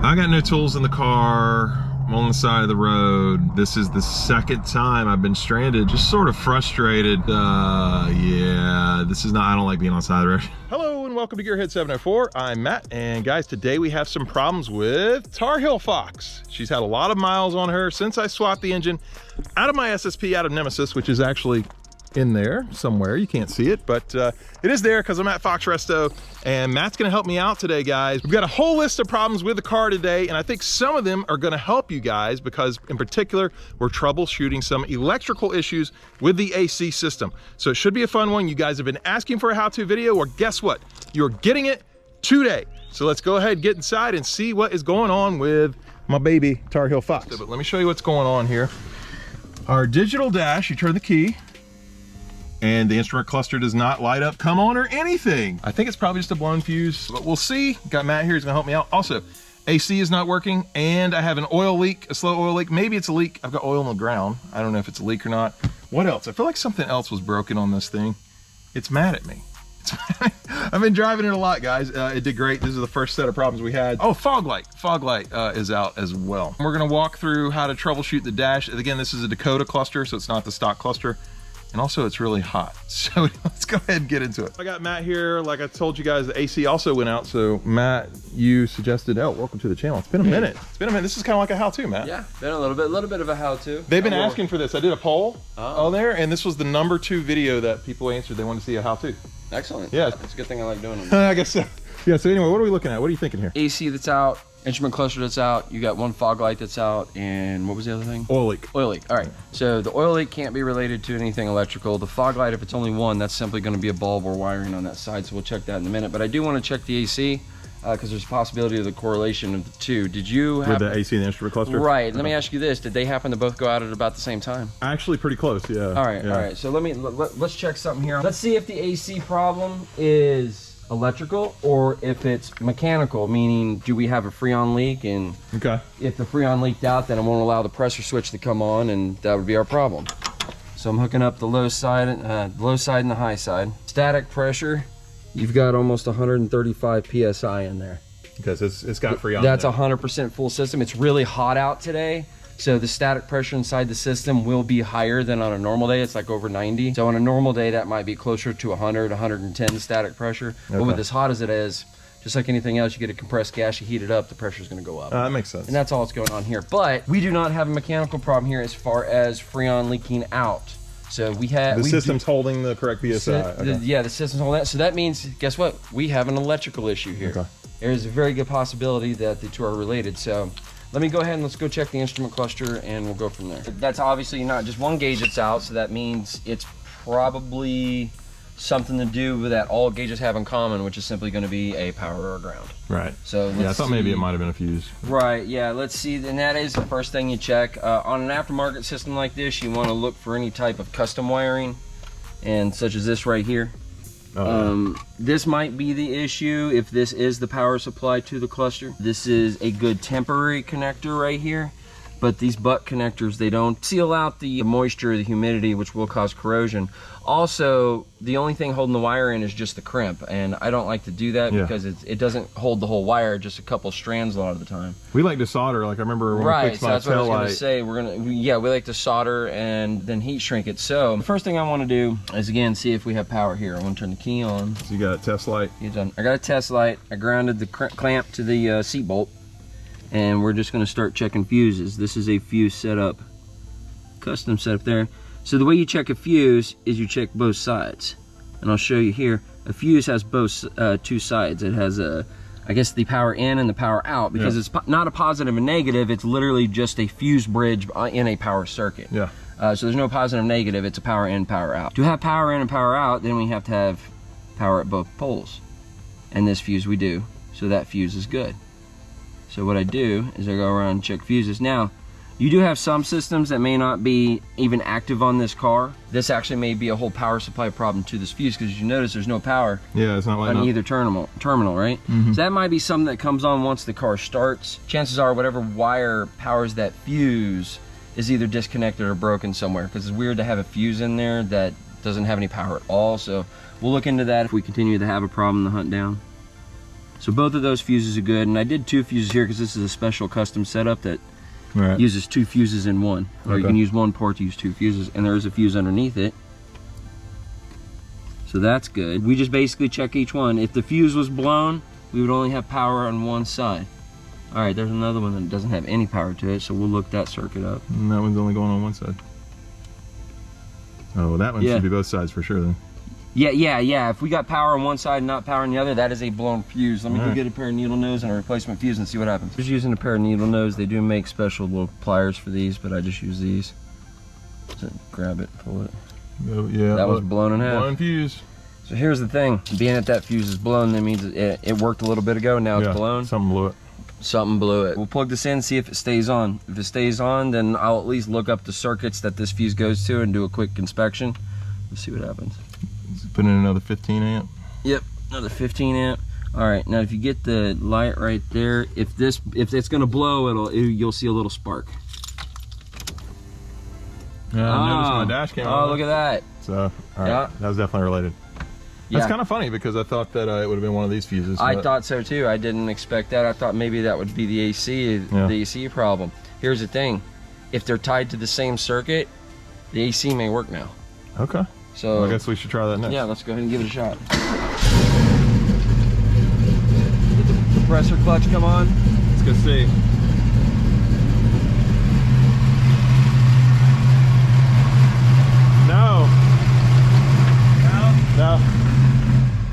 I got no tools in the car. I'm on the side of the road. This is the second time I've been stranded. Just sort of frustrated. Yeah, this is not, I don't like being on the side of the road. Hello and welcome to Gearhead 704. I'm Matt, and guys, today we have some problems with TareHeelFox. She's had a lot of miles on her since I swapped the engine out of my SSP, out of Nemesis, which is actually in there somewhere. You can't see it, but it is there because I'm at Fox Resto, and Matt's gonna help me out today, guys. We've got a whole list of problems with the car today, and I think some of them are gonna help you guys because in particular, we're troubleshooting some electrical issues with the AC system. So it should be a fun one. You guys have been asking for a how-to video, or guess what? You're getting it today. So let's go ahead and get inside and see what is going on with my baby TareHeelFox. But let me show you what's going on here. Our digital dash, you turn the key, and the instrument cluster does not light up, come on, or anything. I think it's probably just a blown fuse, but we'll see. Got Matt here, he's gonna help me out. Also, AC is not working, and I have an oil leak, a slow oil leak. Maybe it's a leak. I've got oil on the ground. I don't know if it's a leak or not. What else? I feel like something else was broken on this thing. It's mad at me. I've been driving it a lot, guys. It did great. This is the first set of problems we had. Oh, fog light. Fog light is out as well. We're gonna walk through how to troubleshoot the dash. Again, this is a Dakota cluster, so it's not the stock cluster. And also it's really hot. So let's go ahead and get into it. I got Matt here. Like I told you guys, the AC also went out. So Matt, you suggested, oh, welcome to the channel. It's been a minute. It's been a minute. This is kind of like a how-to, Matt. Yeah, been a little bit of a how-to. They've been asking for this. I did a poll on there, and this was the #2 video that people answered. They wanted to see a how-to. Excellent. Yeah. It's a good thing I like doing them. I guess so. Yeah, so anyway, what are we looking at? What are you thinking here? AC that's out, instrument cluster that's out, you got one fog light that's out, and what was the other thing? Oil leak. Oil leak. All right. So the oil leak can't be related to anything electrical. The fog light, if it's only one, that's simply going to be a bulb or wiring on that side. So we'll check that in a minute. But I do want to check the AC because there's a possibility of the correlation of the two. Did you have with the AC and the instrument cluster? Right. Let me ask you this: did they happen to both go out at about the same time? Actually, pretty close. Yeah. All right. Yeah. All right. So let's check something here. Let's see if the AC problem is electrical or if it's mechanical, meaning do we have a freon leak, and okay, if the freon leaked out, then it won't allow the pressure switch to come on, and that would be our problem. So I'm hooking up the low side and the high side. Static pressure, you've got almost 135 psi in there because it's got freon. That's 100% full system. It's really hot out today, so the static pressure inside the system will be higher than on a normal day. It's like over 90. So on a normal day, that might be closer to 100, 110 static pressure. Okay. But with as hot as it is, just like anything else, you get a compressed gas, you heat it up, the pressure is going to go up. That makes sense. And that's all that's going on here. But we do not have a mechanical problem here as far as freon leaking out. So we have the system's holding the correct PSI. Okay. Yeah, the system's holding that. So that means, guess what? We have an electrical issue here. Okay. There's a very good possibility that the two are related. So let me go ahead and let's go check the instrument cluster, and we'll go from there. That's obviously not just one gauge that's out, so that means it's probably something to do with that all gauges have in common, which is simply going to be a power or a ground. Right. So yeah, I thought maybe it might have been a fuse. Right. Yeah. Let's see. And that is the first thing you check on an aftermarket system like this. You want to look for any type of custom wiring, and such as this right here. This might be the issue if this is the power supply to the cluster. This is a good temporary connector right here, but these butt connectors, they don't seal out the moisture, the humidity, which will cause corrosion. Also, the only thing holding the wire in is just the crimp, and I don't like to do that because it doesn't hold the whole wire, just a couple strands a lot of the time. We like to solder, like I remember when we fixed my that's what I was taillight. Gonna say. We like to solder and then heat shrink it. So the first thing I want to do is again see if we have power here. I want to turn the key on. So you got a test light? I got a test light. I grounded the clamp to the seat bolt, and we're just going to start checking fuses. This is a fuse setup, custom setup there. So the way you check a fuse is you check both sides, and I'll show you here. A fuse has both two sides. It has I guess the power in and the power out, because it's not a positive and negative. It's literally just a fuse bridge in a power circuit. Yeah. So there's no positive and negative. It's a power in, power out. To have power in and power out, then we have to have power at both poles, and this fuse we do. So that fuse is good. So what I do is I go around and check fuses. Now, you do have some systems that may not be even active on this car. This actually may be a whole power supply problem to this fuse, because you notice there's no power it's not on either terminal, right? So that might be something that comes on once the car starts. Chances are whatever wire powers that fuse is either disconnected or broken somewhere, because it's weird to have a fuse in there that doesn't have any power at all. So we'll look into that if we continue to have a problem to hunt down. So both of those fuses are good, and I did 2 fuses here because this is a special custom setup that uses 2 fuses in one. Or you can use one port to use 2 fuses, and there is a fuse underneath it. So that's good. We just basically check each one. If the fuse was blown, we would only have power on one side. All right, there's another one that doesn't have any power to it, so we'll look that circuit up. And that one's only going on one side. Oh, that one should be both sides for sure then. Yeah. If we got power on one side and not power on the other, that is a blown fuse. Let me go get a pair of needle nose and a replacement fuse and see what happens. Just using a pair of needle nose. They do make special little pliers for these, but I just use these. So grab it, pull it. Oh, yeah. That was blown in half. Blown fuse. So here's the thing. Being that fuse is blown, that means it worked a little bit ago. Now it's blown. Something blew it. Something blew it. We'll plug this in, see if it stays on. If it stays on, then I'll at least look up the circuits that this fuse goes to and do a quick inspection. We'll see what happens. Put in another 15 amp. Yep, another 15 amp. All right, now if you get the light right there, if it's gonna blow, you'll see a little spark. Yeah, I noticed my dash came on. Oh, look at that. So, all right, that was definitely related. That's kind of funny because I thought that it would have been one of these fuses. I thought so too. I didn't expect that. I thought maybe that would be the AC problem. Here's the thing. If they're tied to the same circuit, the AC may work now. Okay. So well, I guess we should try that next. Yeah, let's go ahead and give it a shot. Did the compressor clutch come on? Let's go see. No.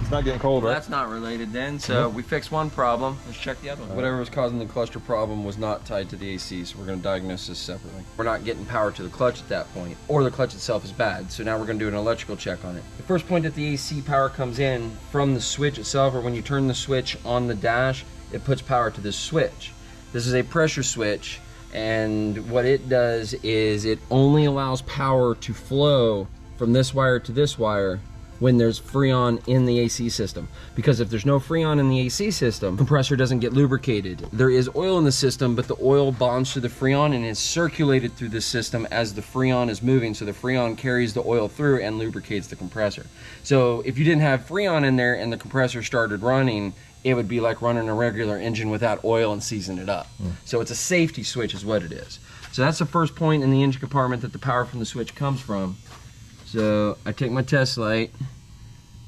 It's not getting cold, right? That's not related then. So we fixed one problem. Let's check the other one. Whatever was causing the cluster problem was not tied to the AC, so we're going to diagnose this separately. We're not getting power to the clutch at that point, or the clutch itself is bad. So now we're going to do an electrical check on it. The first point that the AC power comes in from the switch itself, or when you turn the switch on the dash, it puts power to this switch. This is a pressure switch, and what it does is it only allows power to flow from this wire to this wire when there's Freon in the AC system. Because if there's no Freon in the AC system, compressor doesn't get lubricated. There is oil in the system, but the oil bonds to the Freon and is circulated through the system as the Freon is moving, so the Freon carries the oil through and lubricates the compressor. So if you didn't have Freon in there and the compressor started running, it would be like running a regular engine without oil and seizing it up. So it's a safety switch is what it is. So that's the first point in the engine compartment that the power from the switch comes from. So I take my test light,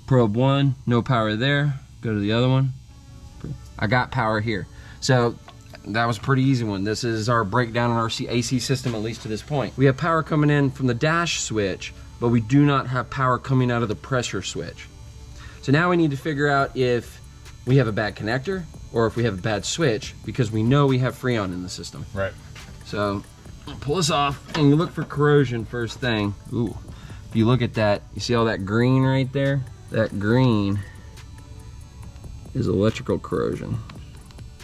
probe one, no power there, go to the other one. I got power here. So that was a pretty easy one. This is our breakdown in our AC system, at least to this point. We have power coming in from the dash switch, but we do not have power coming out of the pressure switch. So now we need to figure out if we have a bad connector or if we have a bad switch, because we know we have Freon in the system. Right. So I'll pull this off and you look for corrosion first thing. Ooh. If you look at that, you see all that green right there? That green is electrical corrosion.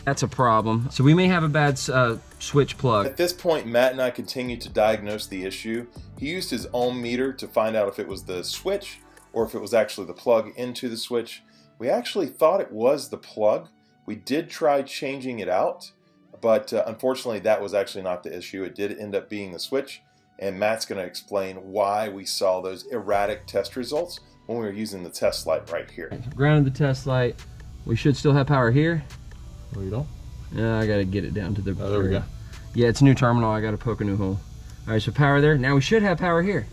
That's a problem. So we may have a bad switch plug. At this point, Matt and I continued to diagnose the issue. He used his ohm meter to find out if it was the switch or if it was actually the plug into the switch. We actually thought it was the plug. We did try changing it out, but unfortunately that was actually not the issue. It did end up being the switch. And Matt's going to explain why we saw those erratic test results when we were using the test light right here. Grounded the test light. We should still have power here. Oh, you don't? Yeah, I got to get it down to the... Oh, there we go. Yeah, it's a new terminal. I got to poke a new hole. All right, so power there. Now we should have power here.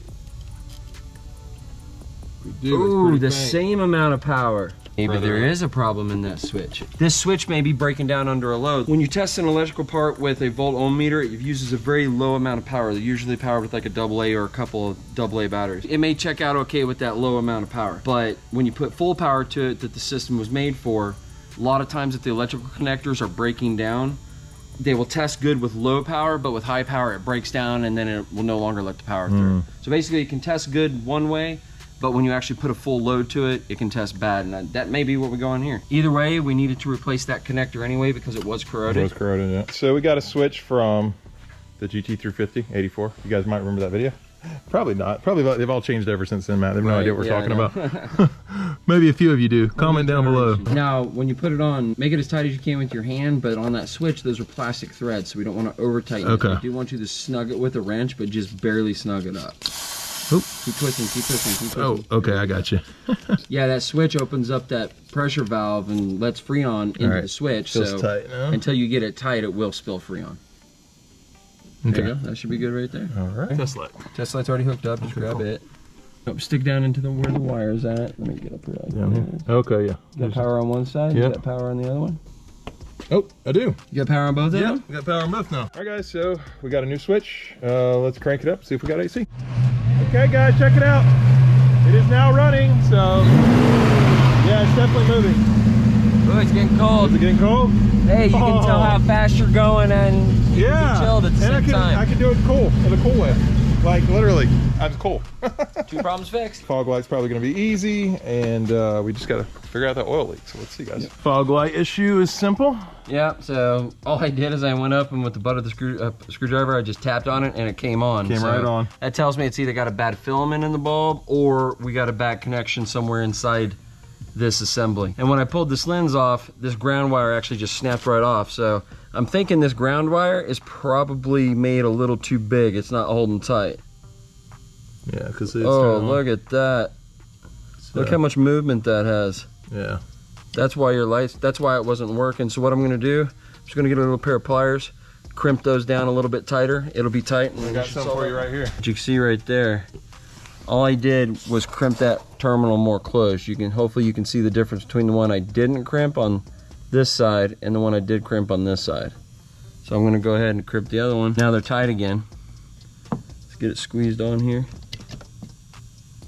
We do. Ooh, the same amount of power. Maybe there is a problem in that switch. This switch may be breaking down under a load. When you test an electrical part with a volt ohm meter, it uses a very low amount of power. They're usually powered with like a AA or a couple of AA batteries. It may check out okay with that low amount of power, but when you put full power to it that the system was made for, a lot of times if the electrical connectors are breaking down, they will test good with low power, but with high power it breaks down and then it will no longer let the power through. So basically it can test good one way, but when you actually put a full load to it, it can test bad, and that may be what we go on here. Either way, we needed to replace that connector anyway because it was corroded. It was corroded, yeah. So we got a switch from the GT350 84. You guys might remember that video. Probably not. Probably they've all changed ever since then, Matt. They have no idea what we're talking about. Maybe a few of you do. Comment down below. Now, when you put it on, make it as tight as you can with your hand, but on that switch, those are plastic threads, so we don't want to over tighten it. I do want you to snug it with a wrench, but just barely snug it up. Oh. Keep twisting, keep twisting, keep twisting. Oh, okay, I got you. Yeah, that switch opens up that pressure valve and lets Freon into the switch. Feels so tight now. until you get it tight, it will spill Freon. Okay. There you go. That should be good right there. All right. Test light. Test light's already hooked up. Just grab it. Oh, stick down into where the wire's at. Let me get up here. Down here. Okay, yeah. You got power on one side? Yeah. You got power on the other one? Oh, I do. You got power on both of them? We got power on both now. All right, guys, so we got a new switch. Let's crank it up, see if we got AC. Okay, guys, check it out. It is now running, so yeah, it's definitely moving. Oh, it's getting cold. Is it getting cold? Hey, you can tell how fast you're going and you can be chilled at the same time. I can do it cool, in a cool way. Like, literally, I'm cool. 2 problems fixed. Fog light's probably gonna be easy, and we just gotta figure out that oil leak. So let's see, guys. Yep. Fog light issue is simple. Yeah, so all I did is I went up and with the butt of the screwdriver, I just tapped on it and it came on. Came right on. That tells me it's either got a bad filament in the bulb or we got a bad connection somewhere inside this assembly. And when I pulled this lens off, this ground wire actually just snapped right off. So I'm thinking this ground wire is probably made a little too big. It's not holding tight. Yeah, because it's look at that. Look how much movement that has. Yeah. That's why your lights, that's why it wasn't working. So what I'm gonna do, I'm just gonna get a little pair of pliers, crimp those down a little bit tighter. It'll be tight. And I got some for you right here. What you can see right there, all I did was crimp that terminal more close. Hopefully you can see the difference between the one I didn't crimp on this side and the one I did crimp on this side. So I'm gonna go ahead and crimp the other one. Now they're tight again. Let's get it squeezed on here.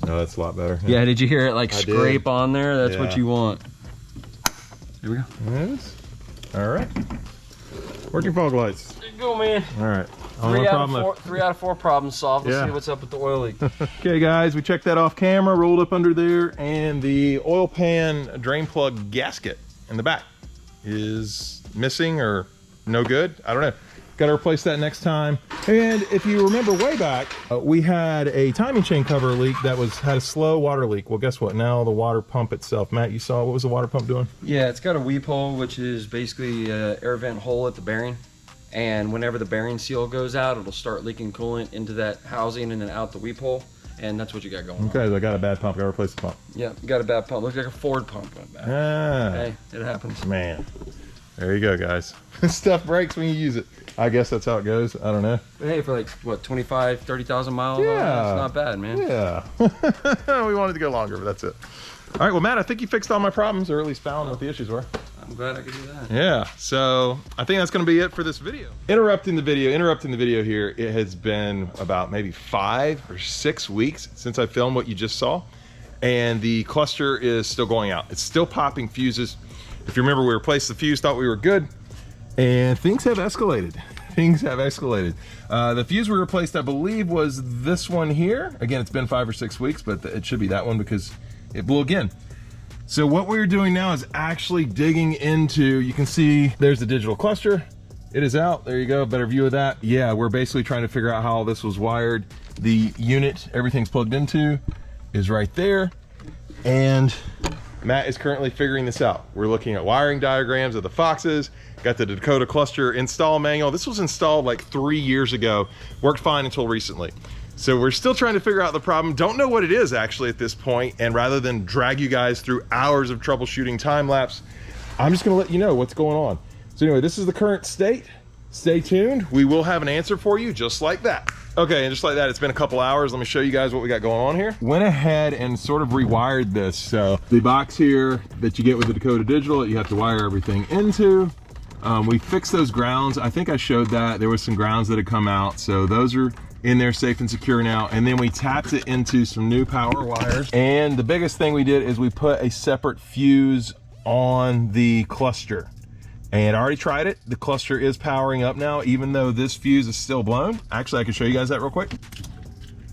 No, that's a lot better. Yeah, did you hear it like scrape on there? That's what you want. There we go. Yes. All right. Working fog lights. There you go, man. All right. 3 out of 4 problems solved. Let's see what's up with the oil leak. Okay, guys, we checked that off camera, rolled up under there, and the oil pan drain plug gasket in the back is missing or no good. I don't know. Got to replace that next time. And if you remember way back, we had a timing chain cover leak that had a slow water leak. Well, guess what? Now the water pump itself. Matt, you saw, what was the water pump doing? Yeah, it's got a weep hole, which is basically an air vent hole at the bearing. And whenever the bearing seal goes out, it'll start leaking coolant into that housing and then out the weep hole. And that's what you got going on. Okay, so I got a bad pump. Got to replace the pump. Yeah, you got a bad pump. Looks like a Ford pump went back. Hey, it happens. Man, there you go, guys. Stuff breaks when you use it. I guess that's how it goes. I don't know. But hey, for like, what, 25, 30,000 miles? Yeah. That's not bad, man. Yeah. We wanted to go longer, but that's it. All right, well, Matt, I think you fixed all my problems, or at least found what the issues were. I'm glad I could do that. Yeah, so I think that's going to be it for this video. Interrupting the video here. It has been about maybe 5 or 6 weeks since I filmed what you just saw, and the cluster is still going out. It's still popping fuses. If you remember, we replaced the fuse, thought we were good, and things have escalated. The fuse we replaced, I believe, was this one here. Again, it's been 5 or 6 weeks, but it should be that one because it blew again. So what we're doing now is actually digging into, you can see there's the digital cluster. It is out, there you go, better view of that. Yeah, we're basically trying to figure out how this was wired. The unit everything's plugged into is right there. And Matt is currently figuring this out. We're looking at wiring diagrams of the Foxes, got the Dakota cluster install manual. This was installed like 3 years ago, worked fine until recently. So we're still trying to figure out the problem. Don't know what it is actually at this point, and rather than drag you guys through hours of troubleshooting time lapse, I'm just gonna let you know what's going on. So anyway, this is the current state. Stay tuned. We will have an answer for you just like that. Okay, and just like that, it's been a couple hours. Let me show you guys what we got going on here. Went ahead and sort of rewired this. So the box here that you get with the Dakota Digital that you have to wire everything into. We fixed those grounds. I think I showed that. There was some grounds that had come out. So those are in there safe and secure now. And then we tapped it into some new power wires. And the biggest thing we did is we put a separate fuse on the cluster. And I already tried it. The cluster is powering up now, even though this fuse is still blown. Actually, I can show you guys that real quick.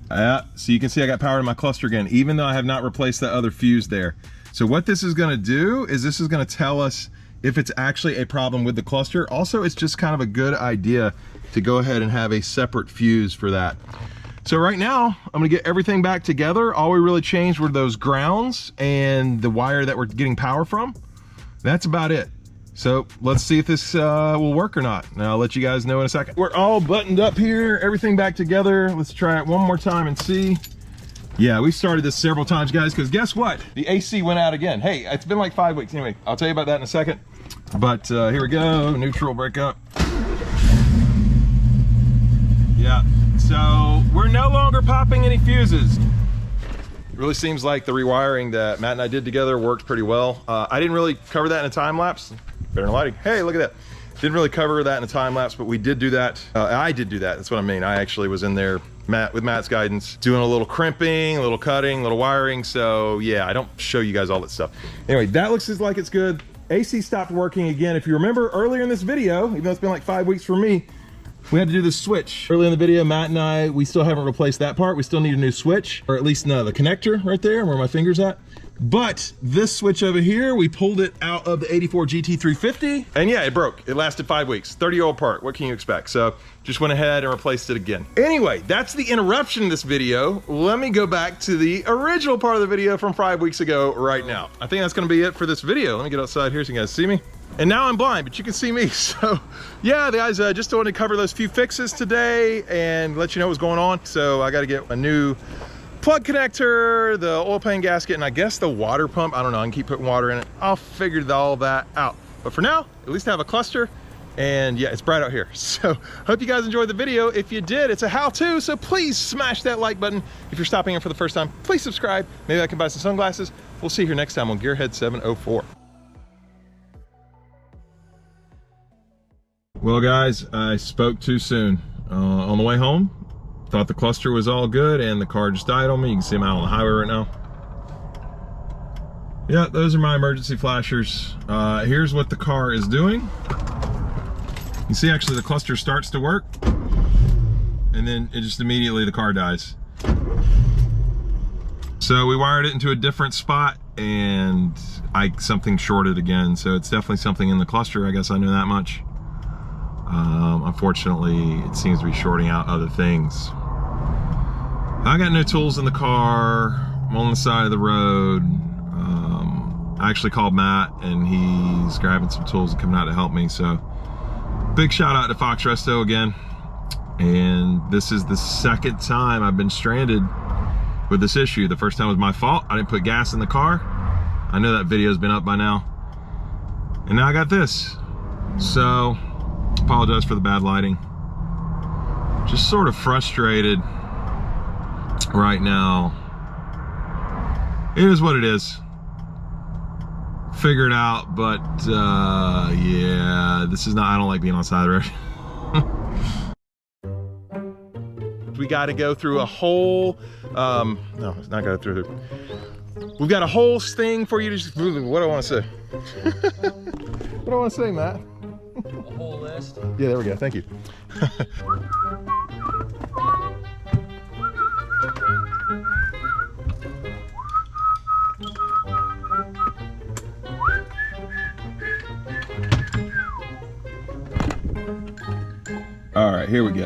So you can see I got power in my cluster again, even though I have not replaced that other fuse there. So what this is gonna do is this is gonna tell us if it's actually a problem with the cluster. Also, it's just kind of a good idea to go ahead and have a separate fuse for that. So right now, I'm gonna get everything back together. All we really changed were those grounds and the wire that we're getting power from. That's about it. So let's see if this will work or not. And I'll let you guys know in a second. We're all buttoned up here, everything back together. Let's try it one more time and see. Yeah, we started this several times, guys, because guess what? The AC went out again. Hey, it's been like 5 weeks. Anyway, I'll tell you about that in a second. But here we go, neutral breakup. Yeah, so we're no longer popping any fuses. It really seems like the rewiring that Matt and I did together worked pretty well. I didn't really cover that in a time lapse. Better than lighting. Hey, look at that. Didn't really cover that in a time lapse, but we did do that. I did do that, that's what I mean. I actually was in there with Matt's guidance, doing a little crimping, a little cutting, a little wiring. So yeah, I don't show you guys all that stuff. Anyway, that looks like it's good. AC stopped working again. If you remember earlier in this video, even though it's been like 5 weeks for me, we had to do this switch. Early in the video, Matt and I, we still haven't replaced that part. We still need a new switch, or at least no, the connector right there where my finger's at. But this switch over here, we pulled it out of the 84 GT350. And yeah, it broke. It lasted 5 weeks. 30-year-old part. What can you expect? So just went ahead and replaced it again. Anyway, that's the interruption in this video. Let me go back to the original part of the video from 5 weeks ago right now. I think that's gonna be it for this video. Let me get outside here so you guys see me. And now I'm blind, but you can see me. So yeah, guys, just wanted to cover those few fixes today and let you know what's going on. So I got to get a new plug connector, the oil pan gasket, and I guess the water pump. I don't know, I can keep putting water in it. I'll figure all that out. But for now, at least I have a cluster. And yeah, it's bright out here. So hope you guys enjoyed the video. If you did, it's a how-to, so please smash that like button. If you're stopping in for the first time, please subscribe. Maybe I can buy some sunglasses. We'll see you here next time on Gearhead 704. Well, guys, I spoke too soon. On the way home, thought the cluster was all good and the car just died on me. You can see I'm out on the highway right now. Yeah, those are my emergency flashers. Here's what the car is doing. You see actually the cluster starts to work and then it just immediately the car dies. So we wired it into a different spot and something shorted again. So it's definitely something in the cluster. I guess I know that much. Unfortunately, it seems to be shorting out other things. I got no tools in the car. I'm on the side of the road. I actually called Matt and he's grabbing some tools and coming out to help me. So big shout out to Fox Resto again. And this is the second time I've been stranded with this issue. The first time was my fault. I didn't put gas in the car. I know that video's been up by now. And now I got this. So apologize for the bad lighting. Just sort of frustrated right now. It is what it is. Figure it out, but yeah, this is not, I don't like being on the side of the road. We got to go through a whole, no, it's not go through. We've got a whole thing for you to just, what do I want to say? What do I want to say, Matt? A whole list. Yeah, there we go. Thank you. All right, here we go.